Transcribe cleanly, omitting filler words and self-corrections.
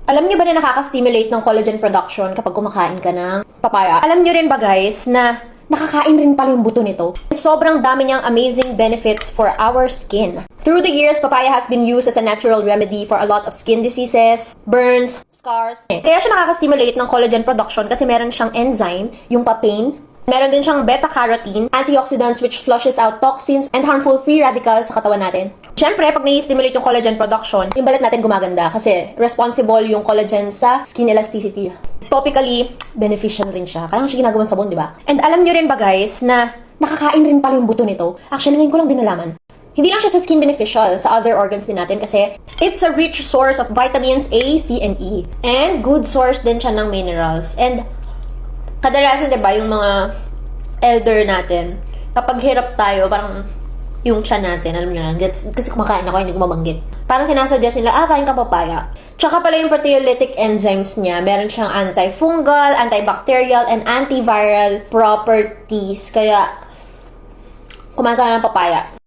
Alam nyo ba na nakaka-stimulate ng collagen production kapag kumakain ka ng papaya? Alam nyo rin ba guys na nakakain rin pala yung buto nito? Sobrang dami niyang amazing benefits for our skin. Through the years, papaya has been used as a natural remedy for a lot of skin diseases, burns, scars. Kaya siya nakaka-stimulate ng collagen production kasi meron siyang enzyme, yung papain. Meron din siyang beta-carotene, antioxidants which flushes out toxins and harmful free radicals sa katawan natin. Siyempre, pag nai-stimulate yung collagen production, yung balat natin gumaganda kasi responsible yung collagen sa skin elasticity. Topically, beneficial rin siya. Kaya siya ginagawang sabon, di ba? And alam nyo rin ba guys na nakakain rin pala yung buto nito? Actually, ngayon ko lang din nalaman. Hindi lang siya sa skin beneficial, sa other organs din natin kasi it's a rich source of vitamins A, C, and E. And good source din siya ng minerals. And kadalasan, diba, yung mga elder natin, kapag hirap tayo, parang yung tiyan natin, alam nyo lang, kasi kumakain ako, hindi ko mabanggit. Parang sinasuggest nila, kain ka papaya. Tsaka pala yung proteolytic enzymes niya, meron siyang antifungal, antibacterial, and antiviral properties. Kaya, kumain ka na ng papaya.